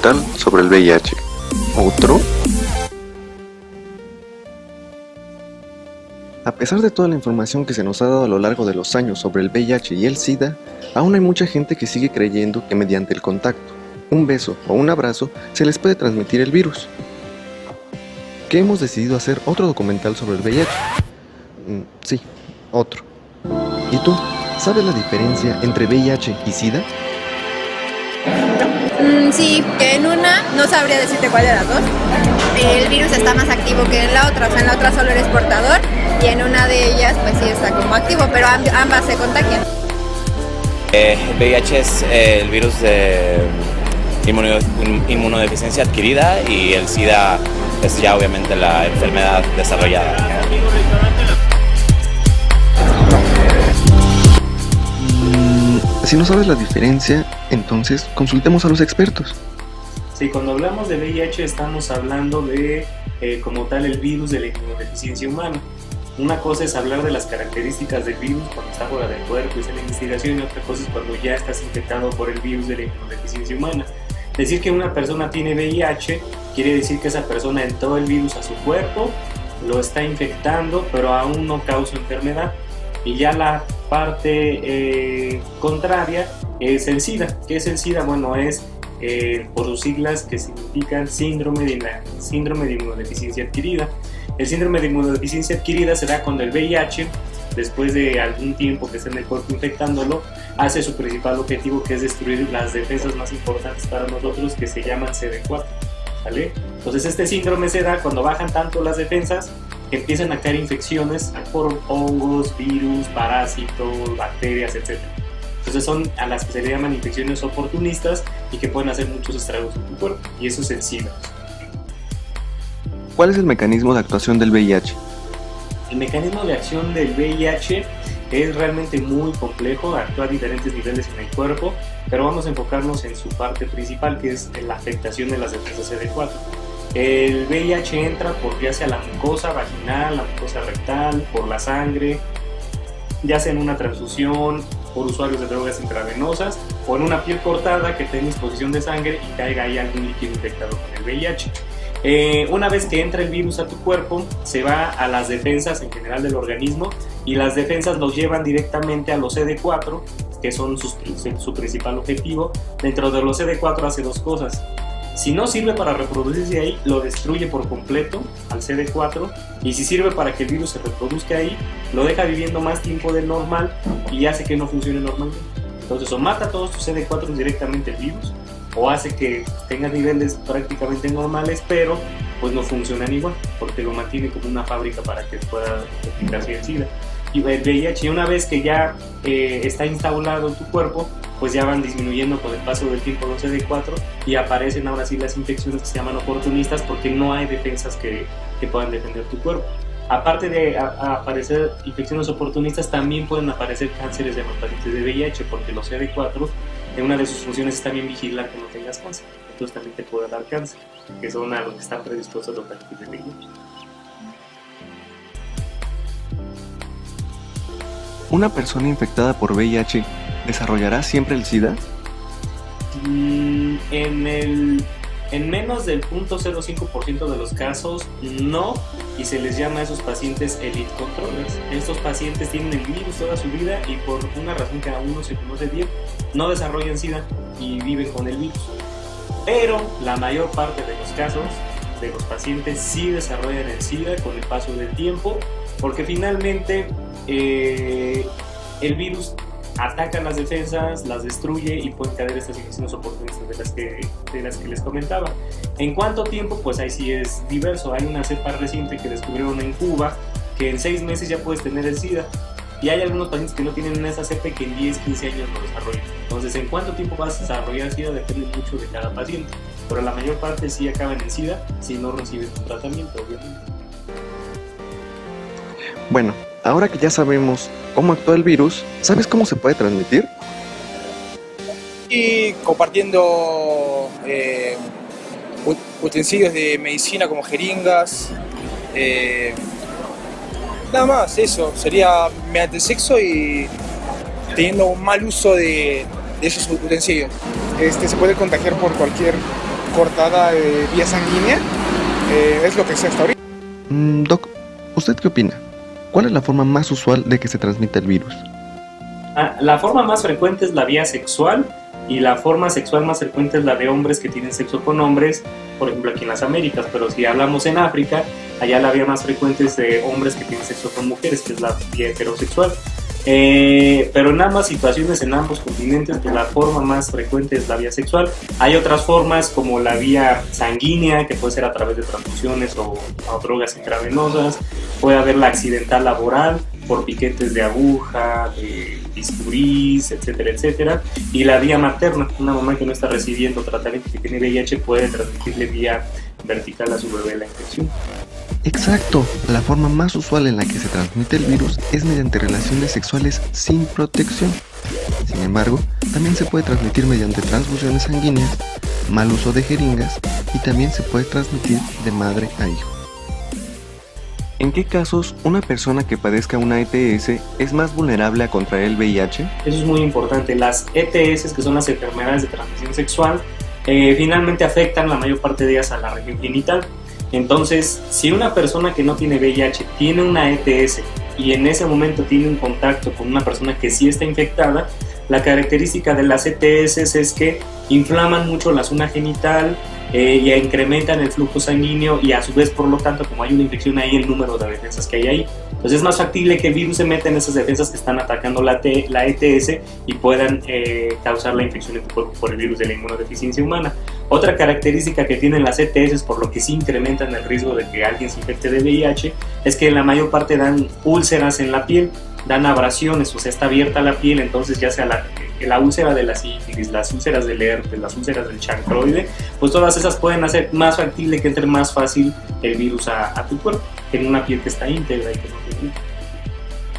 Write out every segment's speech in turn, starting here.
documental sobre el VIH. ¿Otro? A pesar de toda la información que se nos ha dado a lo largo de los años sobre el VIH y el SIDA, aún hay mucha gente que sigue creyendo que mediante el contacto, un beso o un abrazo se les puede transmitir el virus. ¿Qué hemos decidido hacer otro documental sobre el VIH? Sí, otro. ¿Y tú? ¿Sabes la diferencia entre VIH y SIDA? Sí, que en una, no sabría decirte cuál de las dos, el virus está más activo que en la otra, o sea, en la otra solo eres portador y en una de ellas pues sí está como activo, pero ambas se contagian. El VIH es el virus de inmunodeficiencia adquirida y el SIDA es ya obviamente la enfermedad desarrollada. Si no sabes la diferencia, entonces consultemos a los expertos. Sí, cuando hablamos de VIH estamos hablando de, como tal, el virus de la inmunodeficiencia humana. Una cosa es hablar de las características del virus cuando está fuera del cuerpo y es la investigación, y otra cosa es cuando ya estás infectado por el virus de la inmunodeficiencia humana. Decir que una persona tiene VIH quiere decir que esa persona entró el virus a su cuerpo, lo está infectando, pero aún no causa enfermedad. Y ya la parte contraria es el SIDA. ¿Qué es el SIDA? Bueno, es por sus siglas que significan síndrome de inmunodeficiencia adquirida. El síndrome de inmunodeficiencia adquirida se da cuando el VIH, después de algún tiempo que esté en el cuerpo infectándolo, hace su principal objetivo, que es destruir las defensas más importantes para nosotros, que se llaman CD4, ¿vale? Entonces este síndrome se da cuando bajan tanto las defensas que empiezan a caer infecciones por hongos, virus, parásitos, bacterias, etc. Entonces son a las que se le llaman infecciones oportunistas y que pueden hacer muchos estragos en tu cuerpo, y eso es el SIDA. ¿Cuál es el mecanismo de actuación del VIH? El mecanismo de acción del VIH es realmente muy complejo, actúa a diferentes niveles en el cuerpo, pero vamos a enfocarnos en su parte principal, que es la afectación de las defensas CD4. El VIH entra por ya sea la mucosa vaginal, la mucosa rectal, por la sangre, ya sea en una transfusión, por usuarios de drogas intravenosas o en una piel cortada que tenga disposición de sangre y caiga ahí algún líquido infectado con el VIH. Una vez que entra el virus a tu cuerpo, se va a las defensas en general del organismo y las defensas los llevan directamente a los CD4, que son su principal objetivo. Dentro de los CD4 hace dos cosas. Si no sirve para reproducirse ahí, lo destruye por completo al CD4, y si sirve para que el virus se reproduzca ahí, lo deja viviendo más tiempo del normal y hace que no funcione normalmente. Entonces o mata a todos tus CD4 directamente el virus, o hace que tengas niveles prácticamente normales, pero pues no funcionan igual, porque lo mantiene como una fábrica para que pueda replicarse el SIDA. Y el VIH, una vez que ya está instaurado en tu cuerpo, pues ya van disminuyendo con el paso del tiempo los CD4 y aparecen ahora sí las infecciones que se llaman oportunistas, porque no hay defensas que puedan defender tu cuerpo. Aparte de aparecer infecciones oportunistas, también pueden aparecer cánceres de los pacientes de VIH, porque los CD4, en una de sus funciones es también vigilar que no tengas cáncer. Entonces también te puede dar cáncer, que son a los que están predispuestos a los pacientes de VIH. ¿Una persona infectada por VIH desarrollará siempre el SIDA? En menos del 0.05% de los casos no, y se les llama a esos pacientes elite controllers. Estos pacientes tienen el virus toda su vida y por una razón que aún no se conoce bien, no desarrollan SIDA y viven con el virus. Pero la mayor parte de los casos de los pacientes sí desarrollan el SIDA con el paso del tiempo, porque finalmente el virus ataca las defensas, las destruye y pueden caer estas infecciones oportunistas de las que les comentaba. ¿En cuánto tiempo? Pues ahí sí es diverso. Hay una cepa reciente que descubrieron en Cuba que en 6 meses ya puedes tener el SIDA, y hay algunos pacientes que no tienen esa cepa y que en 10, 15 años lo desarrollan. Entonces, ¿en cuánto tiempo vas a desarrollar SIDA? Depende mucho de cada paciente, pero la mayor parte sí acaban en SIDA si no reciben un tratamiento, obviamente. Bueno, ahora que ya sabemos cómo actúa el virus, ¿sabes cómo se puede transmitir? Y compartiendo utensilios de medicina como jeringas, nada más, eso, sería mediante el sexo y teniendo un mal uso de esos utensilios. Se puede contagiar por cualquier cortada de vía sanguínea. Es lo que sé hasta ahorita. Doc, ¿usted qué opina? ¿Cuál es la forma más usual de que se transmita el virus? La forma más frecuente es la vía sexual, y la forma sexual más frecuente es la de hombres que tienen sexo con hombres, por ejemplo aquí en las Américas, pero si hablamos en África, allá la vía más frecuente es de hombres que tienen sexo con mujeres, que es la vía heterosexual. Pero en ambas situaciones, en ambos continentes, pues la forma más frecuente es la vía sexual. Hay otras formas como la vía sanguínea, que puede ser a través de transfusiones o drogas intravenosas. Puede haber la accidental laboral por piquetes de aguja, de bisturís, etcétera, etcétera. Y la vía materna, una mamá que no está recibiendo tratamiento, que tiene VIH, puede transmitirle vía vertical a su bebé la infección. Exacto, la forma más usual en la que se transmite el virus es mediante relaciones sexuales sin protección. Sin embargo, también se puede transmitir mediante transfusiones sanguíneas, mal uso de jeringas y también se puede transmitir de madre a hijo. ¿En qué casos una persona que padezca una ETS es más vulnerable a contraer el VIH? Eso es muy importante. Las ETS, que son las enfermedades de transmisión sexual, finalmente afectan la mayor parte de ellas a la región genital. Entonces, si una persona que no tiene VIH tiene una ETS y en ese momento tiene un contacto con una persona que sí está infectada, la característica de las ETS es que inflaman mucho la zona genital y incrementan el flujo sanguíneo, y a su vez, por lo tanto, como hay una infección ahí, el número de defensas que hay ahí. Entonces es más factible que el virus se meta en esas defensas que están atacando la ETS y puedan causar la infección en tu cuerpo por el virus de la inmunodeficiencia humana. Otra característica que tienen las ETS, por lo que sí incrementan el riesgo de que alguien se infecte de VIH, es que en la mayor parte dan úlceras en la piel, dan abrasiones, o sea, está abierta la piel. Entonces ya sea la úlcera de la sífilis, las úlceras del herpes, las úlceras del chancroide, pues todas esas pueden hacer más factible que entre más fácil el virus a tu cuerpo, en una piel que está íntegra y que no te pica.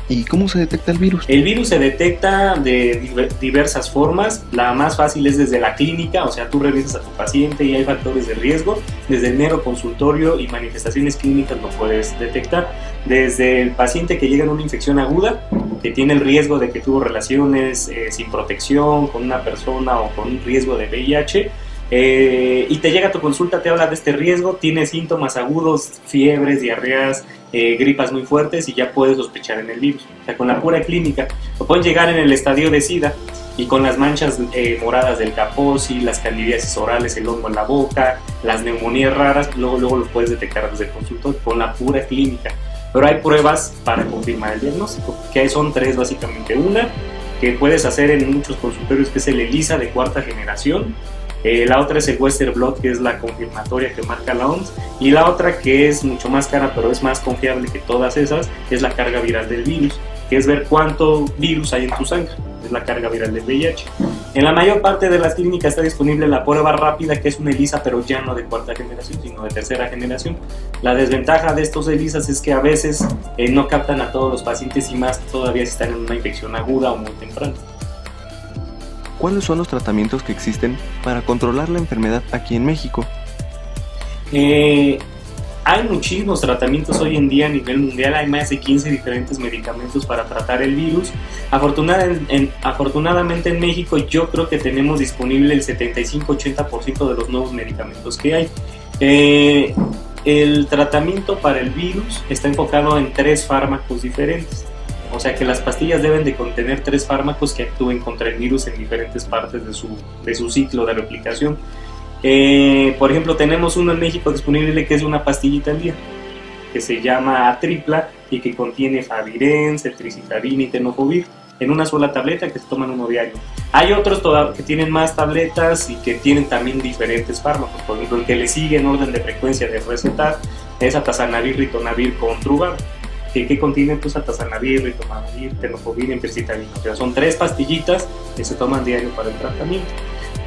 ¿Y cómo se detecta el virus? El virus se detecta de diversas formas. La más fácil es desde la clínica, o sea, tú revisas a tu paciente y hay factores de riesgo. Desde el mero consultorio y manifestaciones clínicas lo puedes detectar. Desde el paciente que llega en una infección aguda, que tiene el riesgo de que tuvo relaciones sin protección con una persona o con un riesgo de VIH, y te llega a tu consulta, te habla de este riesgo, tiene síntomas agudos, fiebres, diarreas, gripas muy fuertes, y ya puedes sospechar en el virus. O sea, con la pura clínica. O pueden llegar en el estadio de SIDA y con las manchas moradas del Kaposi, las candidiasis orales, el hongo en la boca, las neumonías raras, luego lo puedes detectar desde el consultorio con la pura clínica. Pero hay pruebas para confirmar el diagnóstico, que son tres básicamente. Una, que puedes hacer en muchos consultorios, que es el ELISA de cuarta generación. La otra es el Western Blot, que es la confirmatoria que marca la OMS. Y la otra, que es mucho más cara, pero es más confiable que todas esas, es la carga viral del virus, que es ver cuánto virus hay en tu sangre. Es la carga viral del VIH. En la mayor parte de las clínicas está disponible la prueba rápida, que es un ELISA, pero ya no de cuarta generación, sino de tercera generación. La desventaja de estos ELISAs es que a veces no captan a todos los pacientes, y más todavía si están en una infección aguda o muy temprana. ¿Cuáles son los tratamientos que existen para controlar la enfermedad aquí en México? Hay muchísimos tratamientos hoy en día a nivel mundial. Hay más de 15 diferentes medicamentos para tratar el virus. Afortunadamente en México yo creo que tenemos disponible el 75-80% de los nuevos medicamentos que hay. El tratamiento para el virus está enfocado en 3 fármacos diferentes. O sea que las pastillas deben de contener 3 fármacos que actúen contra el virus en diferentes partes de su ciclo de replicación. Por ejemplo, tenemos uno en México disponible que es una pastillita al día, que se llama Atripla y que contiene Faviren, Cetricitabina y Tenofovir en una sola tableta, que se toman uno diario. Hay otros que tienen más tabletas y que tienen también diferentes fármacos. Por ejemplo, el que le sigue en orden de frecuencia de recetar es Atazanavir, Ritonavir con Truvada. ¿Qué contiene? Pues Atazanavir, Ritonavir, Tenofovir y Emtricitabina. O sea, son 3 pastillitas que se toman diario para el tratamiento.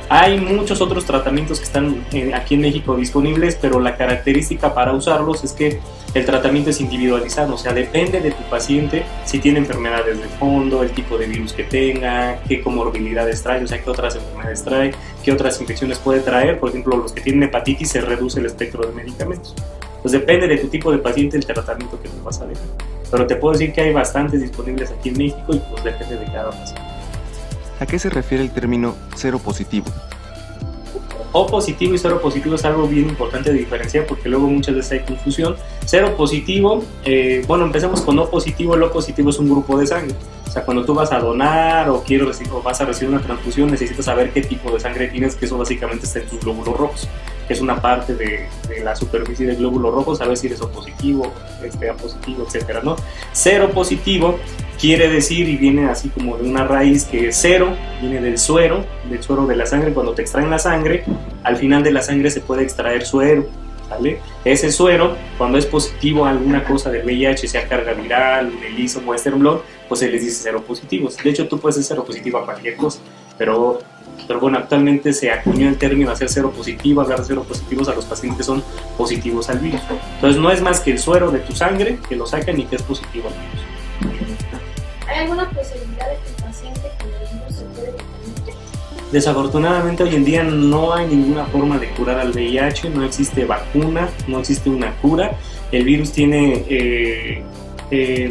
Hay muchos otros tratamientos que están aquí en México disponibles, pero la característica para usarlos es que el tratamiento es individualizado. O sea, depende de tu paciente si tiene enfermedades de fondo, el tipo de virus que tenga, qué comorbilidades trae, o sea, qué otras enfermedades trae, qué otras infecciones puede traer. Por ejemplo, los que tienen hepatitis, se reduce el espectro de medicamentos. Pues depende de tu tipo de paciente el tratamiento que te vas a dejar. Pero te puedo decir que hay bastantes disponibles aquí en México y pues depende de cada paciente. ¿A qué se refiere el término cero positivo? O positivo y cero positivo es algo bien importante de diferenciar porque luego muchas veces hay confusión. Cero positivo, bueno, empecemos con O positivo. El O positivo es un grupo de sangre. O sea, cuando tú vas a donar o vas a recibir una transfusión, necesitas saber qué tipo de sangre tienes, que eso básicamente está en tus glóbulos rojos, que es una parte de la superficie del glóbulo rojo, saber si eres O positivo, A positivo, etcétera, ¿no? Cero positivo quiere decir, y viene así como de una raíz que es cero, viene del suero de la sangre. Cuando te extraen la sangre, al final de la sangre se puede extraer suero, ¿vale? Ese suero, cuando es positivo a alguna cosa del VIH, sea carga viral, un ELISA, un Western blot, pues se les dice cero positivos. De hecho, tú puedes ser cero positivo a cualquier cosa, pero bueno, actualmente se acuñó el término hacer cero positivo, hablar de cero positivos a los pacientes que son positivos al virus. Entonces no es más que el suero de tu sangre que lo sacan y que es positivo al virus. ¿Hay alguna posibilidad de que el paciente con el virus se puede contagiar? Desafortunadamente hoy en día no hay ninguna forma de curar al VIH, no existe vacuna, no existe una cura. El virus tiene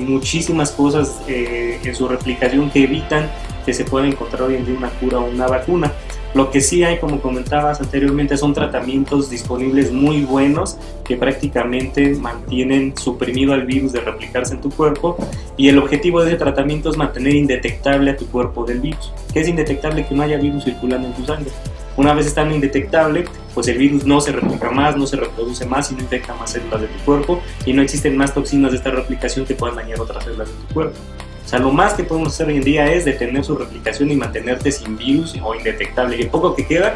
muchísimas cosas en su replicación que evitan que se pueda encontrar hoy en día una cura o una vacuna. Lo que sí hay, como comentabas anteriormente, son tratamientos disponibles muy buenos que prácticamente mantienen suprimido al virus de replicarse en tu cuerpo, y el objetivo de ese tratamiento es mantener indetectable a tu cuerpo del virus. ¿Qué es indetectable? Que no haya virus circulando en tu sangre. Una vez estando indetectable, pues el virus no se replica más, no se reproduce más y no infecta más células de tu cuerpo, y no existen más toxinas de esta replicación que puedan dañar otras células de tu cuerpo. O sea, lo más que podemos hacer hoy en día es detener su replicación y mantenerte sin virus o indetectable. Y el poco que queda,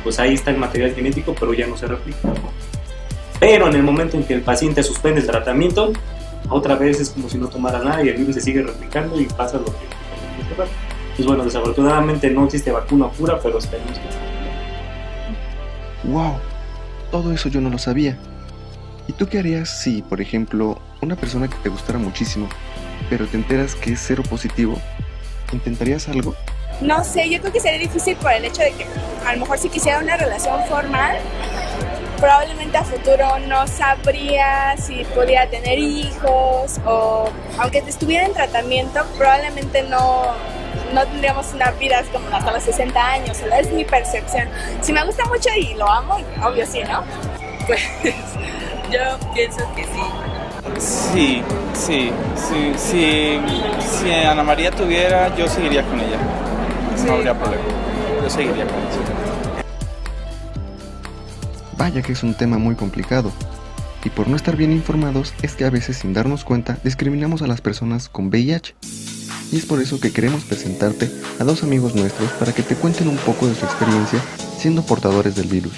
pues ahí está el material genético, pero ya no se replica. Pero en el momento en que el paciente suspende el tratamiento, otra vez es como si no tomara nada y el virus se sigue replicando y pasa lo que pasa. Pues bueno, desafortunadamente no existe vacuna o cura, pero esperemos que sí. ¡Wow! Todo eso yo no lo sabía. ¿Y tú qué harías si, por ejemplo, una persona que te gustara muchísimo, pero te enteras que es cero positivo? ¿Intentarías algo? No sé, yo creo que sería difícil por el hecho de que a lo mejor si quisiera una relación formal, probablemente a futuro no sabría si podría tener hijos, o aunque estuviera en tratamiento, probablemente no tendríamos una vida como hasta los 60 años, o es mi percepción. Si me gusta mucho y lo amo, obvio sí, ¿no? Pues yo pienso que sí. Si Ana María tuviera, yo seguiría con ella. No habría problema. Yo seguiría con ella. Vaya que es un tema muy complicado. Y por no estar bien informados es que a veces, sin darnos cuenta, discriminamos a las personas con VIH. Y es por eso que queremos presentarte a dos amigos nuestros para que te cuenten un poco de su experiencia siendo portadores del virus.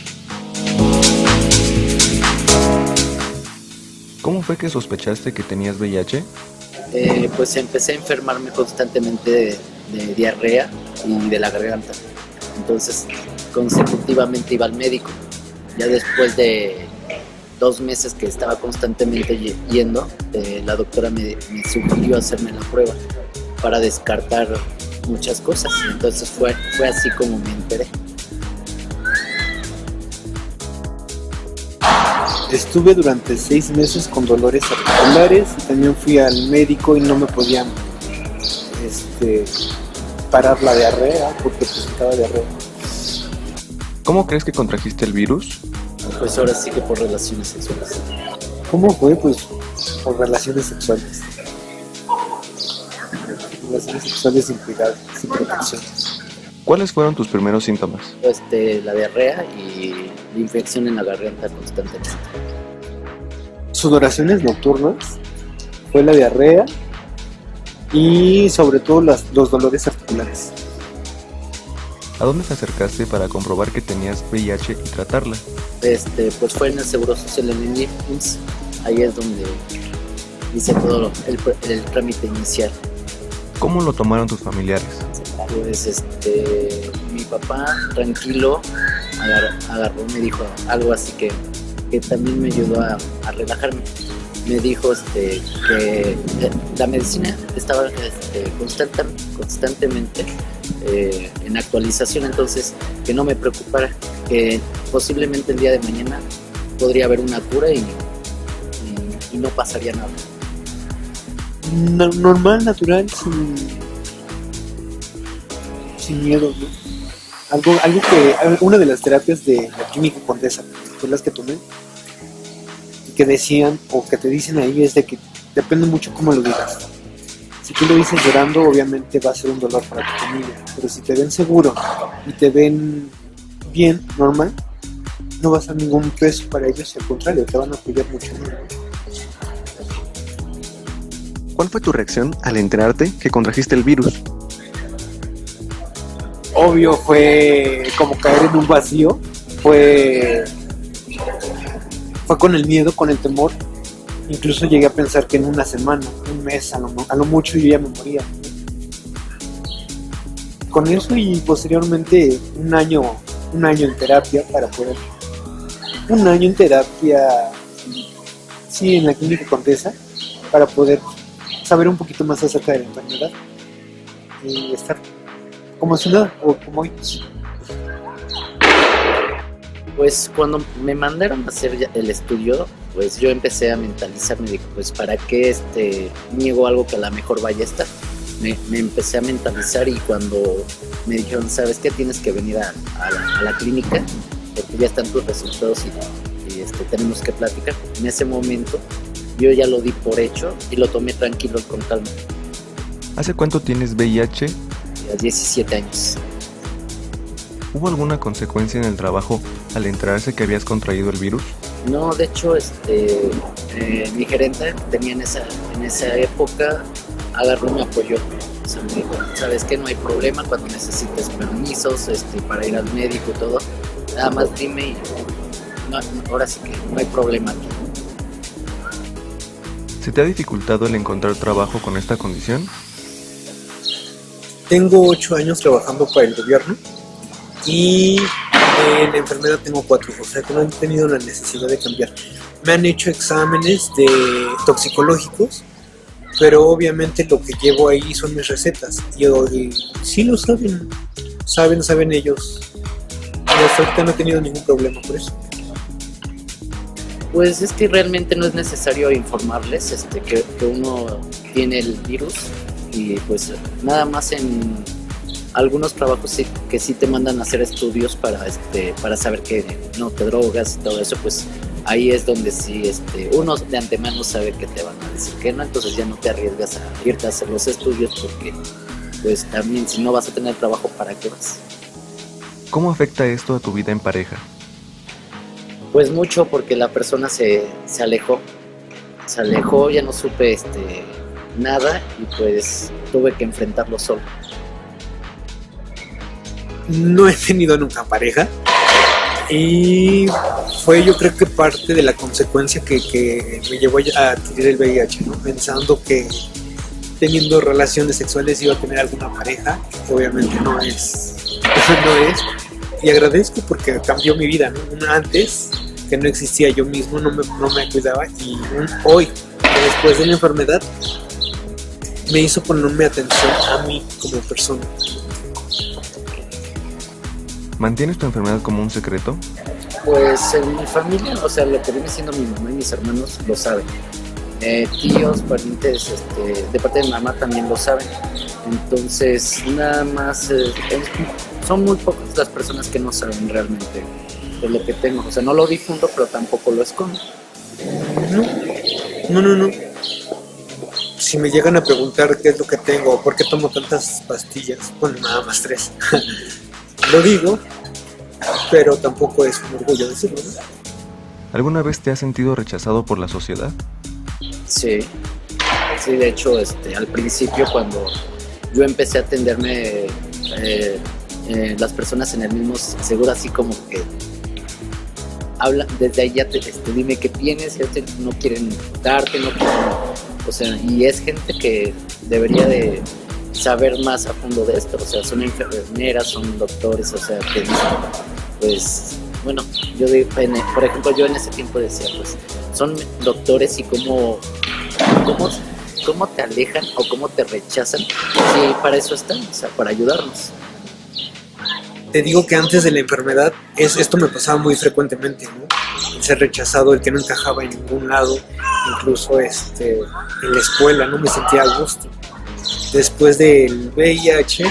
¿Cómo fue que sospechaste que tenías VIH? Pues empecé a enfermarme constantemente de diarrea y de la garganta. Entonces, consecutivamente iba al médico. Ya después de 2 meses que estaba constantemente yendo, la doctora me sugirió hacerme la prueba para descartar muchas cosas. Entonces fue así como me enteré. Estuve durante 6 meses con dolores articulares y también fui al médico y no me podían parar la diarrea porque presentaba diarrea. ¿Cómo crees que contrajiste el virus? Pues ahora sí que por relaciones sexuales. ¿Cómo fue? Pues por relaciones sexuales. Relaciones sexuales sin cuidado, sin protección. ¿Cuáles fueron tus primeros síntomas? La diarrea y la infección en la garganta constantemente. Sudoraciones nocturnas, fue la diarrea y sobre todo los dolores articulares. ¿A dónde te acercaste para comprobar que tenías VIH y tratarla? Pues fue en el Seguro Social en el IMSS. Ahí es donde hice todo el trámite inicial. ¿Cómo lo tomaron tus familiares? Pues mi papá tranquilo agarró, me dijo algo así que también me ayudó a relajarme. Me dijo que la medicina estaba constantemente en actualización, entonces que no me preocupara, que posiblemente el día de mañana podría haber una cura y no pasaría nada. Normal, natural, sin miedo, ¿no? Una de las terapias de la Clínica Condesa, fue las que tomé, y que decían, o que te dicen ahí, es de que depende mucho cómo lo digas. Si tú lo dices llorando, obviamente va a ser un dolor para tu familia, pero si te ven seguro y te ven bien, normal, no va a ser ningún peso para ellos, al contrario, te van a apoyar mucho más. ¿Cuál fue tu reacción al enterarte que contrajiste el virus? Obvio, fue como caer en un vacío, fue con el miedo, con el temor. Incluso llegué a pensar que en una semana, un mes, a lo mucho yo ya me moría. Con eso y posteriormente un año en terapia para poder... Un año en terapia, sí, en la Clínica Condesa, para poder saber un poquito más acerca de la enfermedad y estar como si nada, o como hoy. Pues cuando me mandaron a hacer el estudio, pues yo empecé a mentalizarme, digo, pues para qué niego algo que a lo mejor vaya a estar. Me empecé a mentalizar y cuando me dijeron, ¿sabes qué? Tienes que venir a la clínica porque ya están tus resultados y tenemos que platicar. En ese momento yo ya lo di por hecho y lo tomé tranquilo y con calma. ¿Hace cuánto tienes VIH? A 17 años. ¿Hubo alguna consecuencia en el trabajo al enterarse que habías contraído el virus? No, de hecho, mi gerente tenía en esa época, agarró y me apoyó. O sea, me dijo, ¿sabes qué? No hay problema cuando necesites permisos para ir al médico y todo. Nada más dime y no, ahora sí que no hay problema aquí. ¿Se te ha dificultado el encontrar trabajo con esta condición? Tengo 8 años trabajando para el gobierno y la enfermedad tengo 4, o sea que no he tenido la necesidad de cambiar. Me han hecho exámenes de toxicológicos, pero obviamente lo que llevo ahí son mis recetas y sí lo saben ellos. Y hasta ahorita no he tenido ningún problema por eso. Pues es que realmente no es necesario informarles que uno tiene el virus y pues nada más en algunos trabajos que sí te mandan a hacer estudios para saber que no te drogas y todo eso, pues ahí es donde sí uno de antemano sabe que te van a decir que no, entonces ya no te arriesgas a irte a hacer los estudios porque pues también si no vas a tener trabajo, ¿para qué vas? ¿Cómo afecta esto a tu vida en pareja? Pues mucho, porque la persona se alejó, ya no supe nada y pues tuve que enfrentarlo solo. No he tenido nunca pareja y fue yo creo que parte de la consecuencia que me llevó a adquirir el VIH, ¿no? Pensando que teniendo relaciones sexuales iba a tener alguna pareja, obviamente no es, y agradezco porque cambió mi vida, ¿no? Antes que no existía yo mismo, no me cuidaba y hoy, después de la enfermedad, me hizo ponerme atención a mí como persona. ¿Mantienes tu enfermedad como un secreto? Pues en mi familia, o sea, lo que viene siendo mi mamá y mis hermanos lo saben. Tíos, parientes, de parte de mi mamá también lo saben. Entonces, nada más, son muy pocas las personas que no saben realmente de lo que tengo. O sea, no lo difundo, pero tampoco lo escondo. No. Si me llegan a preguntar qué es lo que tengo o por qué tomo tantas pastillas, bueno, nada más 3. Lo digo, pero tampoco es un orgullo decirlo, ¿no? ¿Alguna vez te has sentido rechazado por la sociedad? Sí, de hecho, al principio cuando yo empecé a atenderme, las personas en el mismo seguro así como que hablan, desde ahí ya dime qué tienes, ya no quieren darte, no quieren, o sea, y es gente que debería de saber más a fondo de esto, o sea, son enfermeras, son doctores, o sea, que pues, bueno, yo por ejemplo, yo en ese tiempo decía, pues, son doctores y cómo te alejan o cómo te rechazan, sí, para eso están, o sea, para ayudarnos. Te digo que antes de la enfermedad, esto me pasaba muy frecuentemente, ¿no? El ser rechazado, el que no encajaba en ningún lado, incluso en la escuela, no me sentía a gusto. Después del VIH,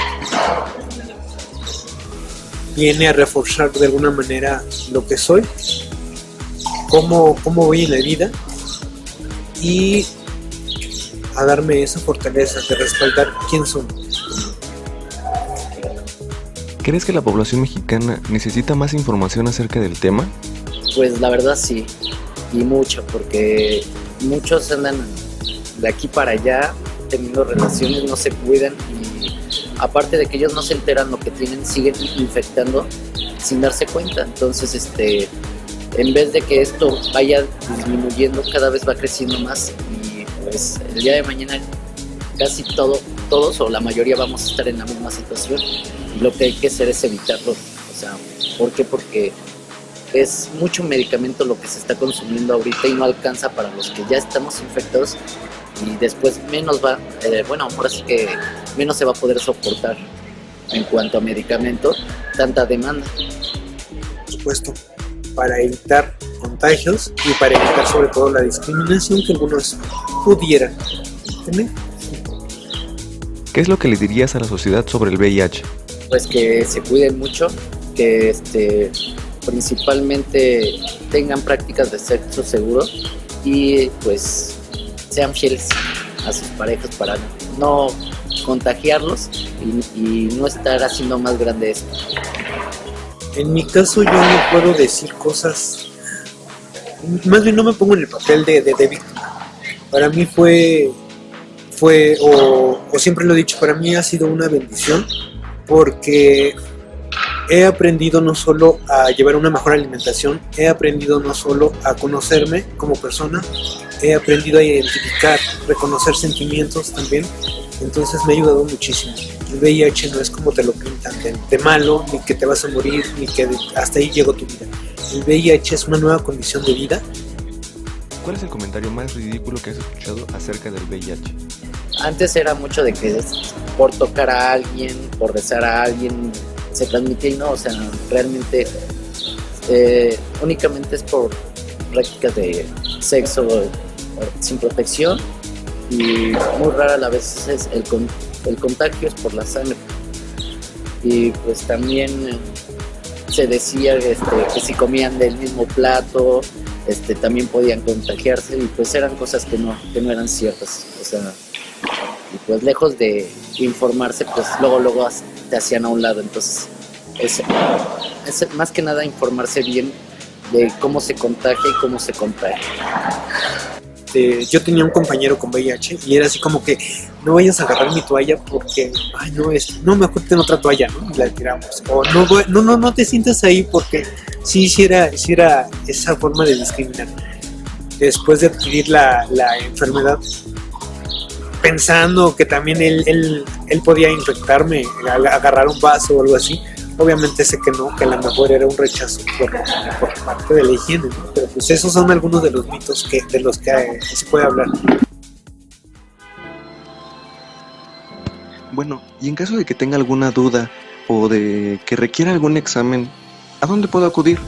viene a reforzar de alguna manera lo que soy, cómo voy en la vida y a darme esa fortaleza de respaldar quién soy. ¿Crees que la población mexicana necesita más información acerca del tema? Pues la verdad sí, y mucho, porque muchos andan de aquí para allá teniendo relaciones, no se cuidan y aparte de que ellos no se enteran lo que tienen, siguen infectando sin darse cuenta. Entonces, en vez de que esto vaya disminuyendo, cada vez va creciendo más y pues el día de mañana casi todos o la mayoría vamos a estar en la misma situación y lo que hay que hacer es evitarlo. O sea, ¿por qué? Porque es mucho medicamento lo que se está consumiendo ahorita y no alcanza para los que ya estamos infectados y después menos va, ahora sí que menos se va a poder soportar en cuanto a medicamento, tanta demanda. Por supuesto, para evitar contagios y para evitar sobre todo la discriminación que algunos pudieran tener. ¿Qué es lo que le dirías a la sociedad sobre el VIH? Pues que se cuiden mucho, que principalmente tengan prácticas de sexo seguro y pues sean fieles a sus parejas para no contagiarlos y no estar haciendo más grande esto. En mi caso yo no puedo decir cosas, más bien no me pongo en el papel de víctima. Para mí fue o siempre lo he dicho, para mí ha sido una bendición porque he aprendido no solo a llevar una mejor alimentación, he aprendido no solo a conocerme como persona, he aprendido a identificar, reconocer sentimientos también, entonces me ha ayudado muchísimo. El VIH no es como te lo pintan, de malo, ni que te vas a morir, ni que hasta ahí llegó tu vida. El VIH es una nueva condición de vida. ¿Cuál es el comentario más ridículo que has escuchado acerca del VIH? Antes era mucho de que por tocar a alguien, por besar a alguien, se transmitía y no, o sea, realmente únicamente es por prácticas de sexo sin protección y muy rara a la vez es el contagio es por la sangre y pues también se decía que si comían del mismo plato también podían contagiarse y pues eran cosas que no eran ciertas, o sea, y pues lejos de informarse pues luego te hacían a un lado, entonces es más que nada informarse bien de cómo se contagia y cómo se contrae. Yo tenía un compañero con VIH y era así como que no vayas a agarrar mi toalla porque no me acuerdo en otra toalla, ¿no? Y la tiramos, o no te sientas ahí porque sí era esa forma de discriminar. Después de adquirir la enfermedad, pensando que también él podía infectarme, agarrar un vaso o algo así, obviamente sé que no, que a lo mejor era un rechazo por parte de la higiene, ¿no? Pero pues esos son algunos de los mitos de los que se puede hablar. Bueno, y en caso de que tenga alguna duda o de que requiera algún examen, ¿a dónde puedo acudir?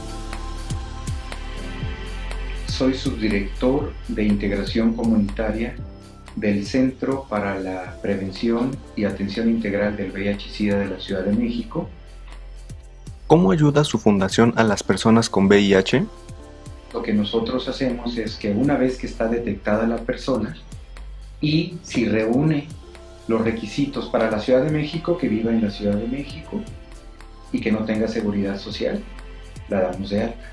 Soy subdirector de Integración Comunitaria del Centro para la Prevención y Atención Integral del VIH-Sida de la Ciudad de México. ¿Cómo ayuda su fundación a las personas con VIH? Lo que nosotros hacemos es que una vez que está detectada la persona y si reúne los requisitos para la Ciudad de México, que viva en la Ciudad de México y que no tenga seguridad social, la damos de alta.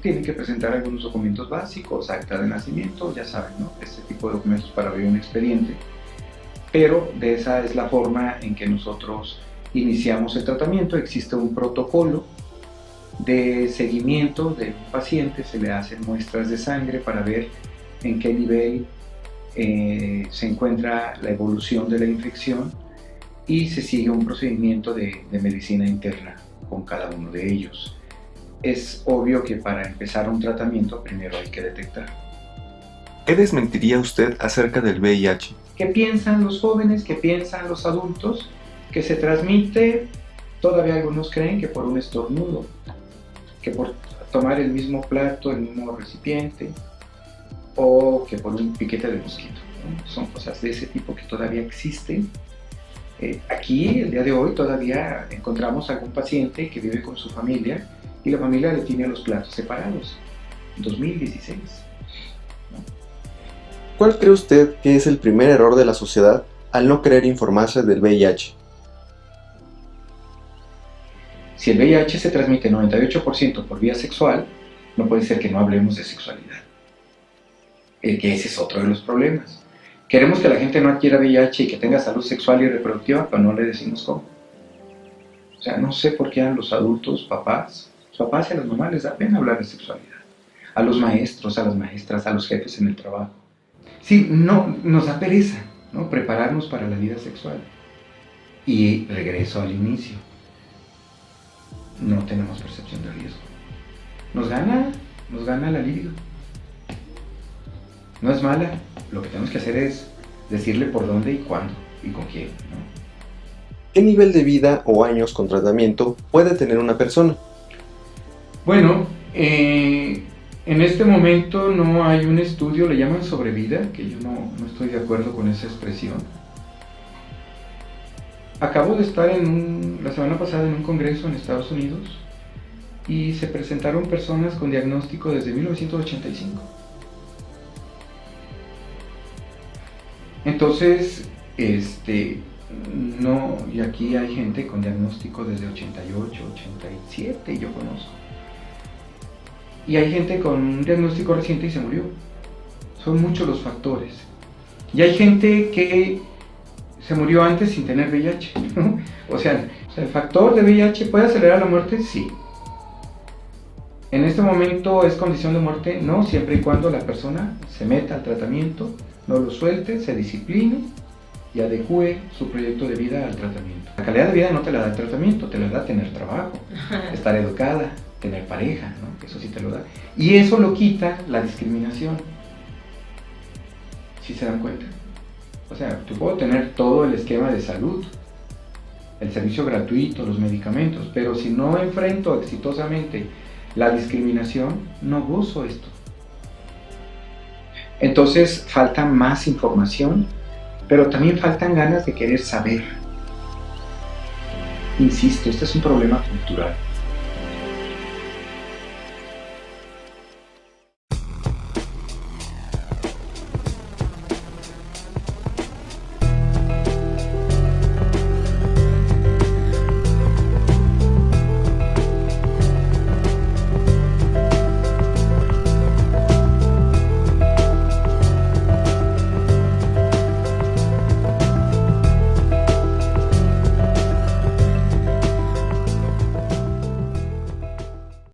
Tienen que presentar algunos documentos básicos, acta de nacimiento, ya saben, ¿no? Este tipo de documentos para abrir un expediente, pero de esa es la forma en que nosotros iniciamos el tratamiento. Existe un protocolo de seguimiento del paciente, se le hacen muestras de sangre para ver en qué nivel se encuentra la evolución de la infección y se sigue un procedimiento de medicina interna con cada uno de ellos. Es obvio que para empezar un tratamiento primero hay que detectar. ¿Qué desmentiría usted acerca del VIH? ¿Qué piensan los jóvenes? ¿Qué piensan los adultos? Que se transmite, todavía algunos creen que por un estornudo, que por tomar el mismo plato, el mismo recipiente, o que por un piquete de mosquito, ¿no? Son cosas de ese tipo que todavía existen Aquí, el día de hoy, todavía encontramos algún paciente que vive con su familia y la familia le tiene los platos separados. 2016. ¿Cuál cree usted que es el primer error de la sociedad al no querer informarse del VIH? Si el VIH se transmite 98% por vía sexual, no puede ser que no hablemos de sexualidad. Que ese es otro de los problemas. Queremos que la gente no adquiera VIH y que tenga salud sexual y reproductiva, pero no le decimos cómo. O sea, no sé por qué a los adultos, papás y a las mamás les da pena hablar de sexualidad. A los maestros, a las maestras, a los jefes en el trabajo. Sí, no, nos da pereza, ¿no? Prepararnos para la vida sexual. Y regreso al inicio. No tenemos percepción de riesgo. Nos gana la libido. No es mala, lo que tenemos que hacer es decirle por dónde y cuándo y con quién, ¿no? ¿Qué nivel de vida o años con tratamiento puede tener una persona? Bueno, en este momento no hay un estudio, le llaman sobrevida, que yo no estoy de acuerdo con esa expresión. Acabo de estar la semana pasada en un congreso en Estados Unidos y se presentaron personas con diagnóstico desde 1985. Entonces, no, y aquí hay gente con diagnóstico desde 88, 87, yo conozco. Y hay gente con un diagnóstico reciente y se murió. Son muchos los factores. Y hay gente que se murió antes sin tener VIH, ¿no? O sea, el factor de VIH puede acelerar la muerte, sí. En este momento es condición de muerte, no, siempre y cuando la persona se meta al tratamiento, no lo suelte, se discipline y adecue su proyecto de vida al tratamiento. La calidad de vida no te la da el tratamiento, te la da tener trabajo, estar educada, tener pareja, ¿no? Que eso sí te lo da. Y eso lo quita la discriminación. ¿Sí se dan cuenta? O sea, tú puedo tener todo el esquema de salud, el servicio gratuito, los medicamentos, pero si no enfrento exitosamente la discriminación, no gozo esto. Entonces falta más información, pero también faltan ganas de querer saber. Insisto, este es un problema cultural.